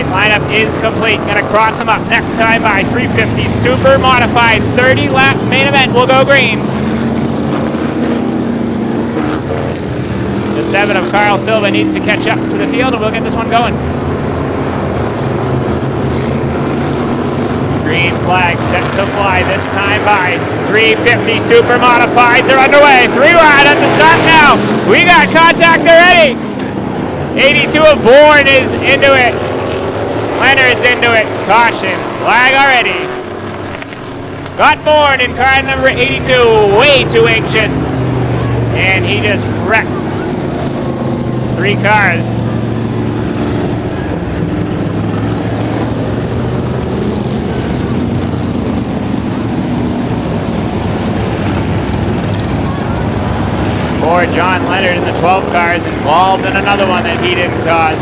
right, lineup is complete. Gonna cross them up. Next time by 350 Supermodifieds. 30-lap main event will go green. The 7 of Carl Silva needs to catch up to the field, and we'll get this one going. Green flag set to fly this time by 350 Supermodifieds are underway. 3 wide at the start now. We got contact already. 82 of Bourne is into it. Leonard's into it. Caution flag already. Scott Bourne in car number 82, way too anxious. And he just wrecked 3 cars. Poor John Leonard in the 12 cars involved in another one that he didn't cause.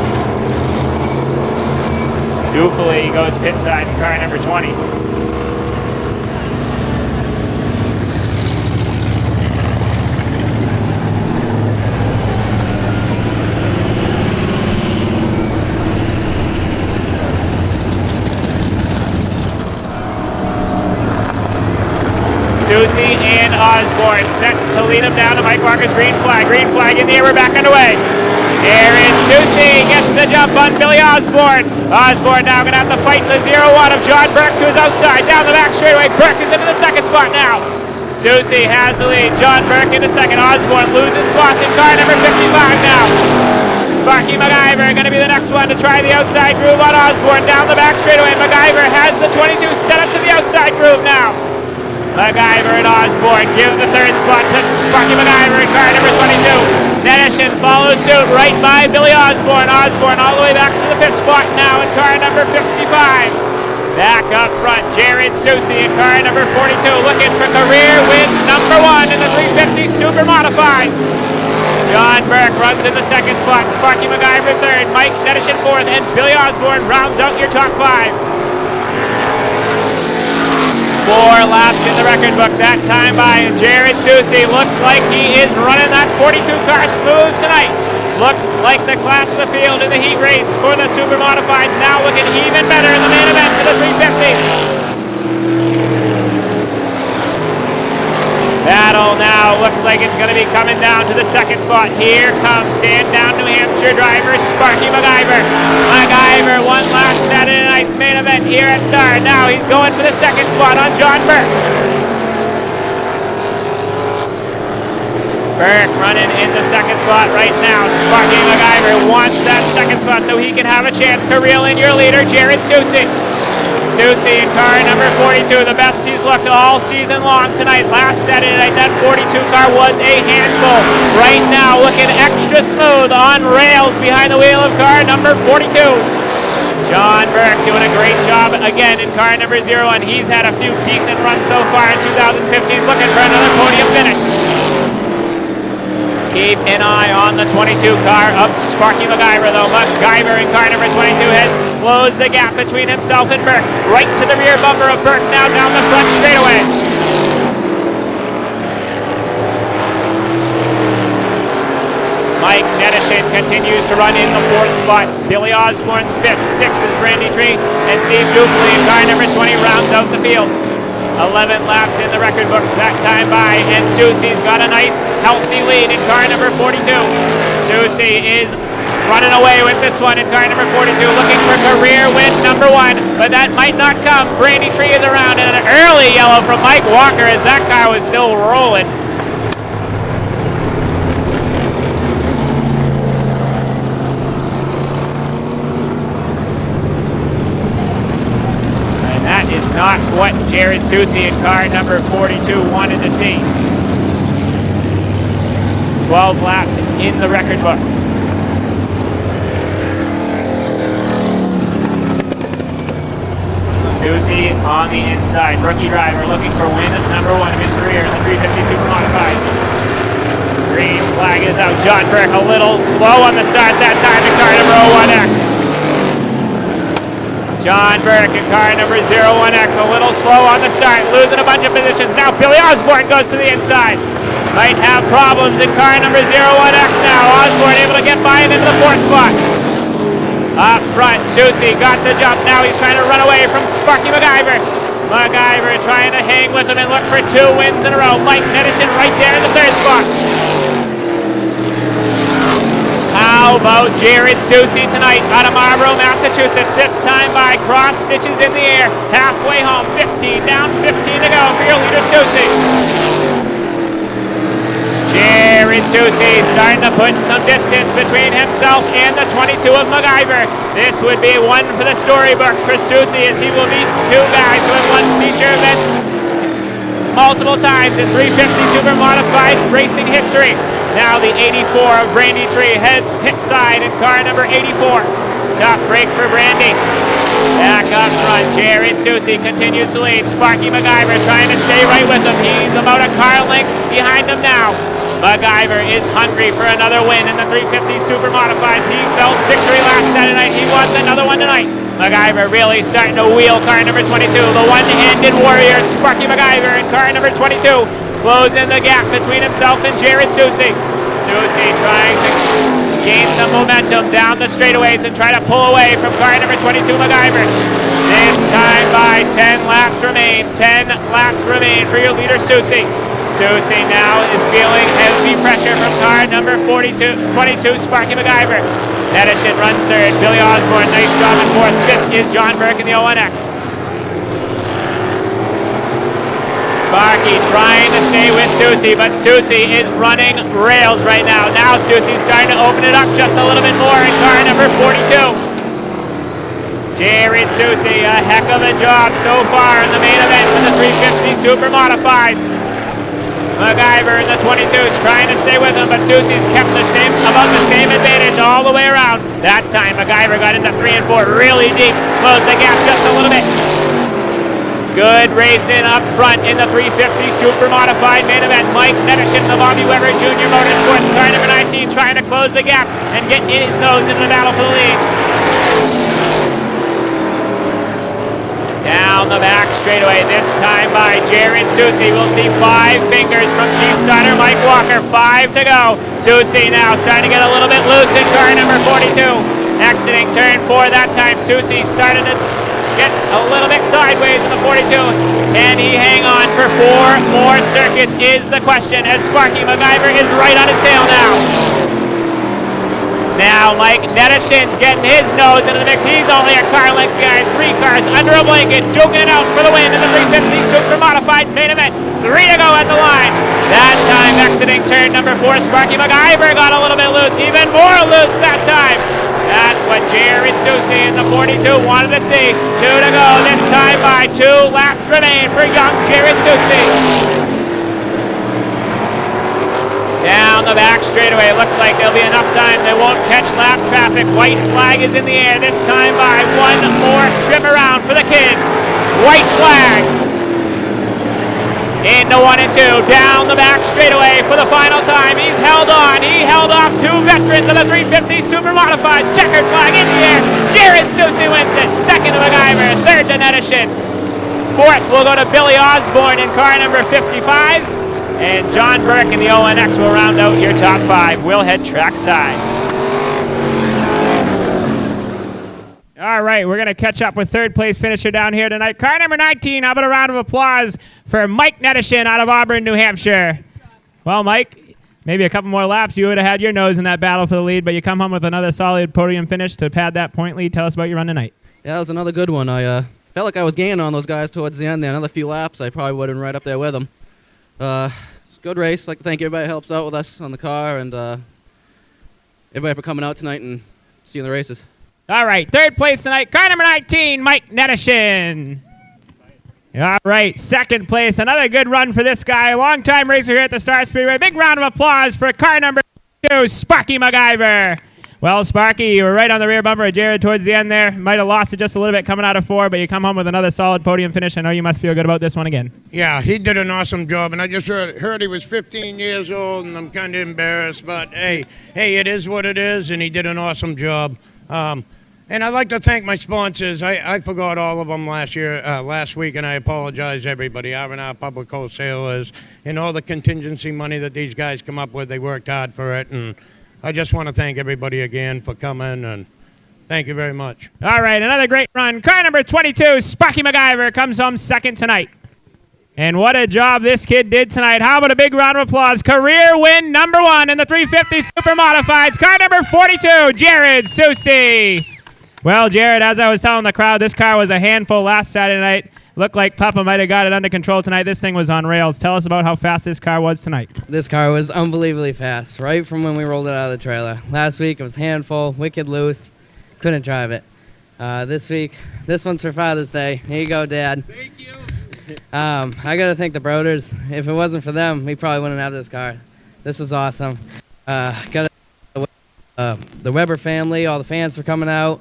Doofully goes pit side in car number 20. Susie and Osborne set to lead him down to Mike Walker's green flag. Green flag in the air, we're back underway. Aaron Susie gets the jump on Billy Osborne. Osborne now gonna have to fight the 0-1 of John Burke to his outside. Down the back straightaway, Burke is into the second spot now. Susie has the lead, John Burke into second. Osborne losing spots in car number 55 now. Sparky MacGyver gonna be the next one to try the outside groove on Osborne. Down the back straightaway, MacGyver has the 22 set up to the outside groove now. MacGyver and Osborne give the third spot to Sparky MacGyver in car number 22. Nedishin follows suit right by Billy Osborne. Osborne all the way back to the 5th spot now in car number 55. Back up front, Jared Susie in car number 42 looking for career win number 1 in the 350 Supermodifieds. John Burke runs in the 2nd spot, Sparky MacGyver 3rd, Mike Nedishin 4th, and Billy Osborne rounds out your top 5. 4 laps in the record book that time by Jared Susie. Looks like he is running that 42 car smooth tonight. Looked like the class of the field in the heat race for the Supermodifieds. Now looking even better in the main event for the 350. Battle now looks like it's going to be coming down to the 2nd spot. Here comes Sandown, New Hampshire driver Sparky MacGyver. MacGyver won last Saturday night's main event here at Star. Now he's going for the 2nd spot on John Burke. Burke running in the 2nd spot right now. Sparky MacGyver wants that 2nd spot so he can have a chance to reel in your leader, Jared Susie. Susie in car number 42, the best he's looked all season long tonight. Last Saturday night, that 42 car was a handful. Right now, looking extra smooth on rails behind the wheel of car number 42. John Burke doing a great job again in car number 01. He's had a few decent runs so far in 2015, looking for another podium finish. Keep an eye on the 22 car of Sparky MacGyver, though. MacGyver in car number 22 has closed the gap between himself and Burke. Right to the rear bumper of Burke, now down the front straightaway. Mike Nedishin continues to run in the 4th spot. Billy Osborne's 5th, 6th is Brandy Tree, and Steve Dupley in car number 20 rounds out the field. 11 laps in the record book that time by, and Susie's got a nice healthy lead in car number 42. Susie is running away with this one in car number 42, looking for career win number 1, but that might not come. Brandy Tree is around, and an early yellow from Mike Walker as that car was still rolling. Not what Jared Susie in car number 42 wanted to see. 12 laps in the record books. Susie on the inside, rookie driver looking for win number 1 of his career in the 350 Supermodifieds. Green flag is out. John Burke a little slow on the start that time in car number 01X. John Burke in car number 01X, a little slow on the start, losing a bunch of positions. Now Billy Osborne goes to the inside. Might have problems in car number 01X now. Osborne able to get by him into the 4th spot. Up front, Susie got the jump. Now he's trying to run away from Sparky MacGyver. MacGyver trying to hang with him and look for 2 wins in a row. Mike Nedishin right there in the 3rd spot. How about Jared Susie tonight out of Marlborough, Massachusetts? This time by cross stitches in the air. Halfway home, 15 down, 15 to go for your leader, Susie. Jared Susie starting to put some distance between himself and the 22 of MacGyver. This would be one for the storybooks for Susie, as he will meet 2 guys who have won feature events multiple times in 350 Super Modified racing history. Now the 84 of Brandy Tree heads pit side in car number 84. Tough break for Brandy. Back up front, Jared Susie continues to lead. Sparky MacGyver trying to stay right with him. He's about a car length behind him now. MacGyver is hungry for another win in the 350 Super Modifieds. He felt victory last Saturday night. He wants another one tonight. MacGyver really starting to wheel car number 22. The one-handed warrior, Sparky MacGyver, in car number 22. Closing the gap between himself and Jared Susie. Susie trying to gain some momentum down the straightaways and try to pull away from car number 22, MacGyver. This time by 10 laps remain. 10 laps remain for your leader, Susie. Susie now is feeling heavy pressure from car number 22, Sparky MacGyver. Nedishin runs 3rd. Billy Osborne, nice job in 4th. 5th is John Burke in the 01X. Sparky trying to stay with Susie, but Susie is running rails right now. Now Susie's starting to open it up just a little bit more in car number 42. Jared Susie, a heck of a job so far in the main event for the 350 Super Modifieds. MacGyver in the 22 is trying to stay with him, but Susie's kept about the same advantage all the way around. That time MacGyver got into 3 and 4 really deep, closed the gap just a little bit. Good racing up front in the 350 Super Modified main event. Mike Nedishin, the Bobby Weber Jr. Motorsports car number 19, trying to close the gap and get his nose into the battle for the lead. Down the back straightaway, this time by Jared Susie. We'll see 5 fingers from Chief starter Mike Walker. 5 to go. Susie now starting to get a little bit loose in car number 42. Exiting turn 4 that time. Susie started to get a little bit sideways in the 42. Can he hang on for 4 more circuits is the question, as Sparky MacGyver is right on his tail now. Now Mike Nedishin's getting his nose into the mix. He's only a car length behind. 3 cars under a blanket, duking it out for the win in the 350 Super Modified main event. 3 to go at the line. That time exiting turn number 4, Sparky MacGyver got a little bit loose, even more loose that time. That's what Jared Susie in the 42 wanted to see. 2 to go, this time by 2 laps remain for young Jared Susie. Down the back straightaway, looks like there'll be enough time. They won't catch lap traffic. White flag is in the air, this time by 1 more trim around for the kid. White flag. Into 1 and 2, down the back straightaway for the final time. He's held on. He held off 2 veterans of the 350 Super Modifieds. Checkered flag in the air. Jared Susie wins it. 2nd to MacGyver, 3rd to Nedishin. 4th will go to Billy Osborne in car number 55. And John Burke in the ONX will round out your top 5. We'll head trackside. All right, we're going to catch up with 3rd place finisher down here tonight. Car number 19, how about a round of applause for Mike Nedishin out of Auburn, New Hampshire. Well, Mike, maybe a couple more laps, you would have had your nose in that battle for the lead, but you come home with another solid podium finish to pad that point lead. Tell us about your run tonight. Yeah, that was another good one. I felt like I was gaining on those guys towards the end there. Another few laps, I probably would have been right up there with them. It's a good race. I'd like to thank everybody who helps out with us on the car, and everybody for coming out tonight and seeing the races. All right, 3rd place tonight, car number 19, Mike Nedishin. All right, 2nd place, another good run for this guy, a long-time racer here at the Star Speedway. Big round of applause for car number 2, Sparky MacGyver. Well, Sparky, you were right on the rear bumper of Jared towards the end there. Might have lost it just a little bit coming out of 4, but you come home with another solid podium finish. I know you must feel good about this one again. Yeah, he did an awesome job, and I just heard he was 15 years old, and I'm kind of embarrassed, but hey, it is what it is, and he did an awesome job. And I'd like to thank my sponsors. I forgot all of them last week, and I apologize to everybody. R&R Public Wholesalers and all the contingency money that these guys come up with. They worked hard for it, and I just want to thank everybody again for coming and Thank you very much. All right, another great run. Car number 22, Sparky MacGyver, comes home second tonight. And what a job this kid did tonight. How about a big round of applause? Career win number 1 in the 350 Supermodifieds. Car number 42, Jared Susie. Well, Jared, as I was telling the crowd, this car was a handful last Saturday night. Looked like Papa might have got it under control tonight. This thing was on rails. Tell us about how fast this car was tonight. This car was unbelievably fast, right from when we rolled it out of the trailer. Last week it was handful, wicked loose, couldn't drive it. This week, this one's for Father's Day. Here you go, Dad. Thank you. I gotta thank the Broders. If it wasn't for them, we probably wouldn't have this car. This was awesome. Gotta thank the Weber family, all the fans for coming out.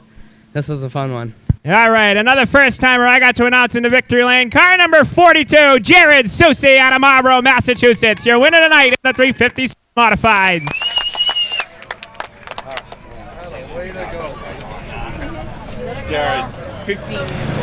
This was a fun one. All right, another first timer I got to announce in the victory lane. Car number 42, Jared Susie out of Marlborough, Massachusetts. Your winner tonight in the 350 Modifieds. Jared, 15